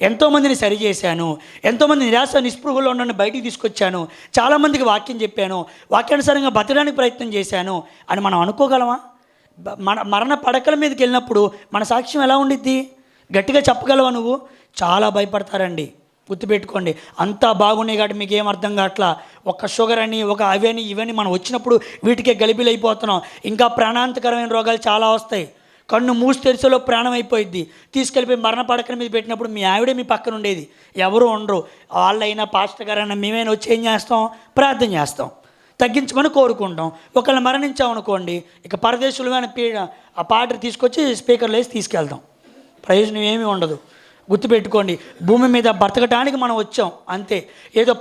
ఎంతోమందిని సరిచేశాను, ఎంతోమంది నిరాశ నిస్పృహలో ఉన్న బయటికి తీసుకొచ్చాను, చాలామందికి వాక్యం చెప్పాను, వాక్యానుసారంగా బతకడానికి ప్రయత్నం చేశాను అని మనం అనుకోగలమా? మరణ పడకల మీదకి వెళ్ళినప్పుడు మన సాక్ష్యం ఎలా ఉండిద్ది? గట్టిగా చెప్పగలవా నువ్వు? చాలా భయపడతారండి. గుర్తుపెట్టుకోండి. అంతా బాగున్నాయి కాబట్టి మీకు ఏం అర్థం కావట్లా. ఒక షుగర్ అని, ఒక అవని ఇవన్నీ మనం వచ్చినప్పుడు వీటికే గలిబిలైపోతున్నాం. ఇంకా ప్రాణాంతకరమైన రోగాలు చాలా వస్తాయి. కన్ను మూసి తెరిచేలో ప్రాణం అయిపోయింది. తీసుకెళ్ళిపోయి మరణ పడకల మీద పెట్టినప్పుడు మీ ఆవిడే మీ పక్కన ఉండేది, ఎవరు ఉండరు. వాళ్ళైనా పాస్టర్ గారైనా మేమైనా వచ్చి ఏం చేస్తాం? ప్రార్థన చేస్తాం, తగ్గించమని కోరుకుంటాం. ఒకళ్ళు మరణించామనుకోండి, ఇక పరదేశులమైన ఆ పాటలు తీసుకొచ్చి స్పీకర్లు వేసి తీసుకెళ్తాం. ప్రయోజనం ఏమీ ఉండదు. గుర్తుపెట్టుకోండి, భూమి మీద బ్రతకటానికి మనం వచ్చాం అంతే. ఏదో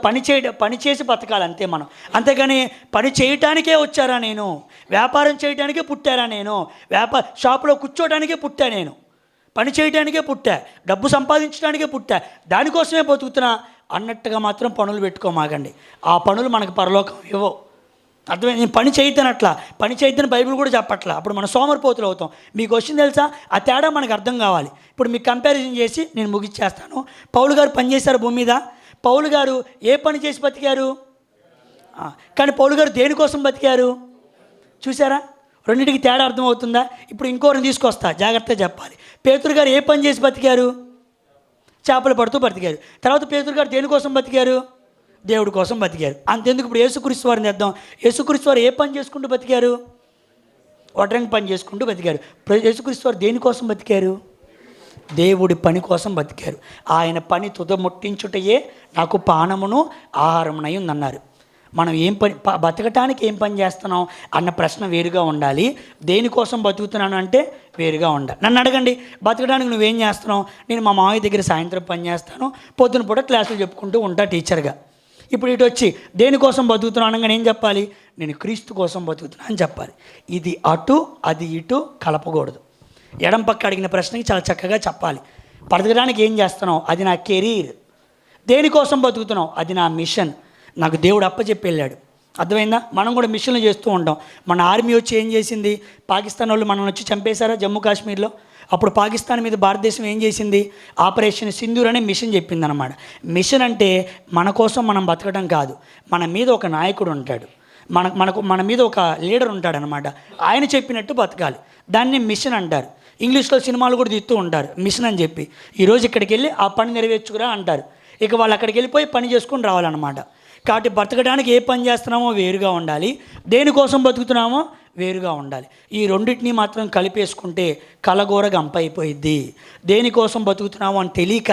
పని చేసి బతకాలి అంతే మనం. అంతేగాని పని చేయటానికే వచ్చారా నేను, వ్యాపారం చేయడానికే పుట్టారా నేను, షాపులో కూర్చోటానికే పుట్టా నేను, పని చేయడానికే పుట్టా, డబ్బు సంపాదించడానికే పుట్టా, దానికోసమే బతుకుతున్నా అన్నట్టుగా మాత్రం పనులు పెట్టుకోమాగండి. ఆ పనులు మనకు పరలోకం ఇవ్వవు. అర్థమైంది? నేను పని చేయొద్దనట్లా, పని చేయొద్దని బైబిల్ కూడా చెప్పట్లా. అప్పుడు మనం సోమరిపోతులు అవుతాం. మీకు వచ్చింది తెలుసా? ఆ తేడా మనకు అర్థం కావాలి. ఇప్పుడు మీకు కంపారిజన్ చేసి నేను ముగిచ్చేస్తాను. పౌలు గారు పని చేశారు భూమి మీద. పౌలు గారు ఏ పని చేసి బతికారు? కానీ పౌలు గారు దేనికోసం బతికారు? చూసారా? రెండింటికి తేడా అర్థమవుతుందా? ఇప్పుడు ఇంకోరిని తీసుకొస్తా, జాగ్రత్తగా చెప్పాలి. పేతురు గారు ఏ పని చేసి బతికారు? చేపలు పడుతూ బతికారు. తర్వాత పేతురు గారు దేనికోసం బతికారు? దేవుడి కోసం బతికారు. అంతెందుకు ఇప్పుడు యేసుక్రీస్తు వారిని తెద్దాం. యేసుక్రీస్తు వారు ఏ పని చేసుకుంటూ బతికారు? వడ్రంగి పని చేసుకుంటూ బతికారు. యేసుక్రీస్తు వారు దేనికోసం బతికారు? దేవుడి పని కోసం బతికారు. ఆయన పని తుదముట్టించుటయే నాకు పానమును ఆహారమునై ఉందన్నారు. మనం ఏం పని, బతకటానికి ఏం పని చేస్తున్నాం అన్న ప్రశ్న వేరుగా ఉండాలి. దేనికోసం బతుకుతున్నాను అంటే వేరుగా ఉండాలి. నన్ను అడగండి, బతకడానికి నువ్వేం చేస్తున్నావు? నేను మా మామయ్య దగ్గర సాయంత్రం పని చేస్తాను, పొద్దున పూట క్లాసులు చెప్పుకుంటూ ఉంటా టీచర్గా. ఇప్పుడు ఇటు వచ్చి దేనికోసం బతుకుతున్నాను అనగా నేను చెప్పాలి, నేను క్రీస్తు కోసం బతుకుతున్నా అని చెప్పాలి. ఇది అటు అది ఇటు కలపకూడదు. ఎడం పక్క అడిగిన ప్రశ్నకి చాలా చక్కగా చెప్పాలి. బతకడానికి ఏం చేస్తున్నావు? అది నా కెరీర్. దేనికోసం బతుకుతున్నావు? అది నా మిషన్, నాకు దేవుడు అప్పచెప్పి వెళ్ళాడు. అర్థమైందా? మనం కూడా మిషన్లు చేస్తూ ఉంటాం. మన ఆర్మీ వచ్చి ఏం చేసింది? పాకిస్తాన్ వాళ్ళు మనల్ని వచ్చి చంపేశారా జమ్మూ కాశ్మీర్లో? అప్పుడు పాకిస్తాన్ మీద భారతదేశం ఏం చేసింది? ఆపరేషన్ సింధూర్ అనే మిషన్ చెప్పిందనమాట. మిషన్ అంటే మన కోసం మనం బతకడం కాదు, మన మీద ఒక నాయకుడు ఉంటాడు, మన మీద ఒక లీడర్ ఉంటాడనమాట. ఆయన చెప్పినట్టు బతకాలి. దాన్ని మిషన్ అంటారు. ఇంగ్లీష్లో సినిమాలు కూడా తీస్తూ ఉంటారు మిషన్ అని చెప్పి. ఈరోజు ఇక్కడికి వెళ్ళి ఆ పని నెరవేర్చుకురా అంటారు. ఇక వాళ్ళు అక్కడికి వెళ్ళిపోయి పని చేసుకుని రావాలన్నమాట. కాబట్టి బతకడానికి ఏ పని చేస్తున్నామో వేరుగా ఉండాలి, దేనికోసం బతుకుతున్నామో వేరుగా ఉండాలి. ఈ రెండింటినీ మాత్రం కలిపేసుకుంటే కలగూర గంప అయిపోయిద్ది. దేనికోసం బతుకుతున్నామో అని తెలియక,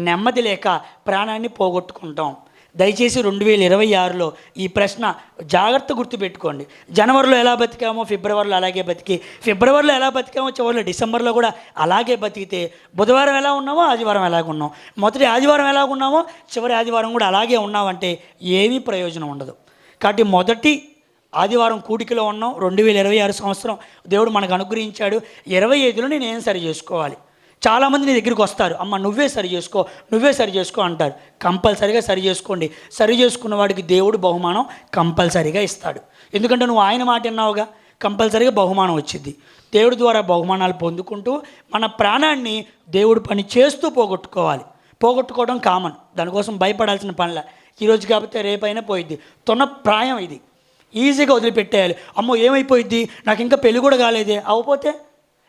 నెమ్మది లేక ప్రాణాన్ని పోగొట్టుకుంటాం. దయచేసి 2026లో ఈ ప్రశ్న జాగ్రత్త గుర్తుపెట్టుకోండి. జనవరిలో ఎలా బతికామో ఫిబ్రవరిలో అలాగే బతికి, ఫిబ్రవరిలో ఎలా బతికామో చివరిలో డిసెంబర్లో కూడా అలాగే బతికితే, బుధవారం ఎలా ఉన్నామో ఆదివారం ఎలాగ ఉన్నాం, మొదటి ఆదివారం ఎలాగ ఉన్నామో చివరి ఆదివారం కూడా అలాగే ఉన్నామంటే ఏమీ ప్రయోజనం ఉండదు. కాబట్టి మొదటి ఆదివారం కూడికలో ఉన్నాం. 2026 సంవత్సరం దేవుడు మనకు అనుగ్రహించాడు. 25లో నేను ఏం సరి చేసుకోవాలి? చాలామంది నీ దగ్గరికి వస్తారు, అమ్మ నువ్వే సరి చేసుకో అంటారు. కంపల్సరీగా సరి చేసుకోండి. సరి చేసుకున్న వాడికి దేవుడు బహుమానం కంపల్సరీగా ఇస్తాడు. ఎందుకంటే నువ్వు ఆయన మాట విన్నావుగా. కంపల్సరీగా బహుమానం వచ్చింది. దేవుడి ద్వారా బహుమానాలు పొందుకుంటూ మన ప్రాణాన్ని దేవుడు పని చేస్తూ పోగొట్టుకోవాలి. పోగొట్టుకోవడం కామన్, దానికోసం భయపడాల్సిన పనిలే. ఈరోజు కాకపోతే రేపైనా పోయిద్ది. ప్రాయం ఇది, ఈజీగా వదిలిపెట్టేయాలి. అమ్మో ఏమైపోయిద్ది, నాకు ఇంకా పెళ్ళి కూడా కాలేదే, అవపోతే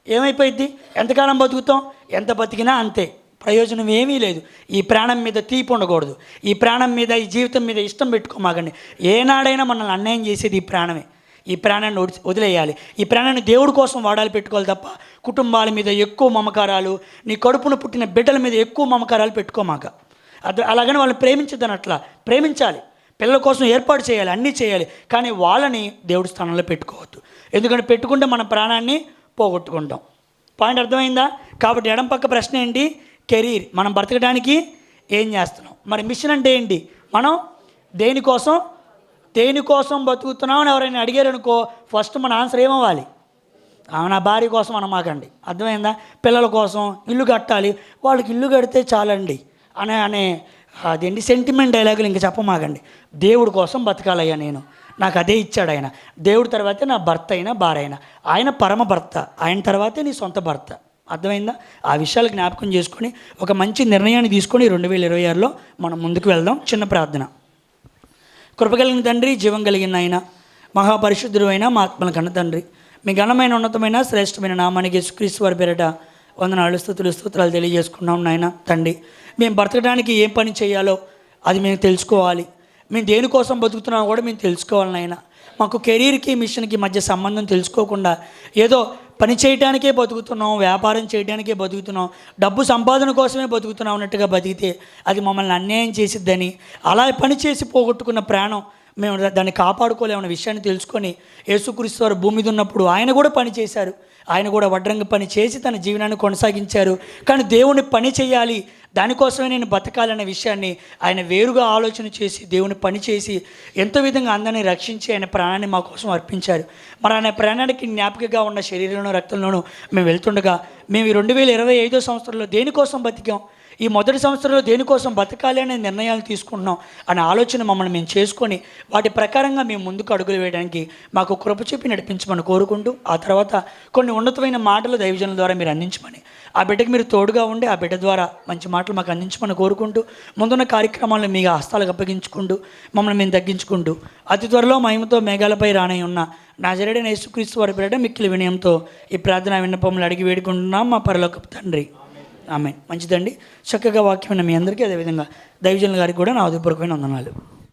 ఏమైపోయిద్ది? ఎంతకాలం బతుకుతాం? ఎంత బతికినా అంతే, ప్రయోజనం ఏమీ లేదు. ఈ ప్రాణం మీద తీపి ఉండకూడదు. ఈ ప్రాణం మీద, ఈ జీవితం మీద ఇష్టం పెట్టుకోమాకండి. ఏనాడైనా మనల్ని అన్యాయం చేసేది ఈ ప్రాణమే. ఈ ప్రాణాన్ని వదిలేయాలి. ఈ ప్రాణాన్ని దేవుడి కోసం వాడాలి, పెట్టుకోవాలి తప్ప కుటుంబాల మీద ఎక్కువ మమకారాలు, నీ కడుపును పుట్టిన బిడ్డల మీద ఎక్కువ మమకారాలు పెట్టుకోమాక. అలాగని వాళ్ళని ప్రేమించదని అట్లా ప్రేమించాలి, పిల్లల కోసం ఏర్పాటు చేయాలి, అన్నీ చేయాలి. కానీ వాళ్ళని దేవుడి స్థానంలో పెట్టుకోవద్దు. ఎందుకంటే పెట్టుకుంటే మన ప్రాణాన్ని పోగొట్టుకుంటాం. పాయింట్ అర్థమైందా? కాబట్టి ఎడం పక్క ప్రశ్న ఏంటి? కెరీర్. మనం బ్రతకడానికి ఏం చేస్తున్నాం? మరి మిషన్ అంటే ఏంటి? మనం దేనికోసం బతుకుతున్నామని ఎవరైనా అడిగారు అనుకో, ఫస్ట్ మన ఆన్సర్ ఏమవ్వాలి? నా భార్య కోసం అనమాకండి, అర్థమైందా? పిల్లల కోసం, ఇల్లు కట్టాలి, వాళ్ళకి ఇల్లు కడితే చాలండి అనే అదేంటి సెంటిమెంట్ డైలాగులు ఇంకా చెప్పమాకండి. దేవుడి కోసం బతకాలయ్యా, నాకు అదే ఇచ్చాడు ఆయన. దేవుడి తర్వాతే నా భర్త అయినా భార్య అయినా, ఆయన పరమ భర్త, ఆయన తర్వాతే నీ సొంత భర్త. అర్థమైందా? ఆ విషయాలు జ్ఞాపకం చేసుకొని ఒక మంచి నిర్ణయాన్ని తీసుకొని 2026లో మనం ముందుకు వెళ్దాం. చిన్న ప్రార్థన. కృపగలిగిన తండ్రి, జీవం కలిగిన ఆయన, మహాపరిశుద్ధుడు అయిన మా ఆత్మల కన్న తండ్రి, మీ ఘనమైన ఉన్నతమైన శ్రేష్టమైన నామానికి యేసుక్రీస్తు వారి పేరిట వందనాలు, స్తోత్రాలు తెలియజేసుకున్నాం నాయన. తండ్రి, మేము బ్రతకడానికి ఏం పని చేయాలో అది మేము తెలుసుకోవాలి. మేము దేనికోసం బతుకుతున్నామో కూడా మేము తెలుసుకోవాలి నాయన. మాకు కెరీర్కి మిషన్కి మధ్య సంబంధం తెలుసుకోకుండా ఏదో పని చేయడానికే బతుకుతున్నాం, వ్యాపారం చేయడానికే బతుకుతున్నాం, డబ్బు సంపాదన కోసమే బతుకుతున్నాం అన్నట్టుగా బతికితే అది మమ్మల్ని అన్యాయం చేసిద్దని, అలా పని చేసి పోగొట్టుకున్న ప్రాణం మేము దాన్ని కాపాడుకోలేమన్న విషయాన్ని తెలుసుకొని యేసుక్రీస్తు వారు భూమి మీద ఉన్నప్పుడు ఆయన కూడా పని చేశారు. ఆయన కూడా వడ్రంగి పని చేసి తన జీవనాన్ని కొనసాగించారు. కానీ దేవుని పని చేయాలి, దానికోసమే నేను బతకాలనే విషయాన్ని ఆయన వేరుగా ఆలోచన చేసి దేవుని పని చేసి ఎంతో విధంగా అందరినీ రక్షించి ఆయన ప్రాణాన్ని మా కోసం అర్పించారు. మరి ఆయన ప్రాణానికి జ్ఞాపికగా ఉన్న శరీరంలో రక్తంలోనూ మేము వెళ్తుండగా మేము 2025 సంవత్సరంలో దేనికోసం బతికాం, ఈ మొదటి సంవత్సరంలో దేనికోసం బతకాలి అనే నిర్ణయాలు తీసుకుంటున్నాం అనే ఆలోచన మమ్మల్ని మేము చేసుకొని వాటి ప్రకారంగా మేము ముందుకు అడుగులు వేయడానికి మాకు కృప చూపి నడిపించమని కోరుకుంటూ, ఆ తర్వాత కొన్ని ఉన్నతమైన మాటలు దైవజనుల ద్వారా మీరు అందించమని, ఆ బిడ్డకి మీరు తోడుగా ఉండి ఆ బిడ్డ ద్వారా మంచి మాటలు మాకు అందించమని కోరుకుంటూ, ముందున్న కార్యక్రమాలను మీ హస్తాలకు అప్పగించుకుంటూ మమ్మల్ని మేము తగ్గించుకుంటూ అతి త్వరలో మహిమతో మేఘాలపై రానై ఉన్న నజరేయుడైన యేసుక్రీస్తు వారి బిడ్డ మిక్కిలి వినయంతో ఈ ప్రార్థన విన్నపములు అడిగి వేడుకుంటున్నాం మా పరలోకపు తండ్రి. ఆమేన్. మంచిదండి. చక్కగా వాక్యం మీ అందరికీ, అదేవిధంగా దైవజనుల గారికి కూడా నా హృదయపూర్వకమైన వందనాలు.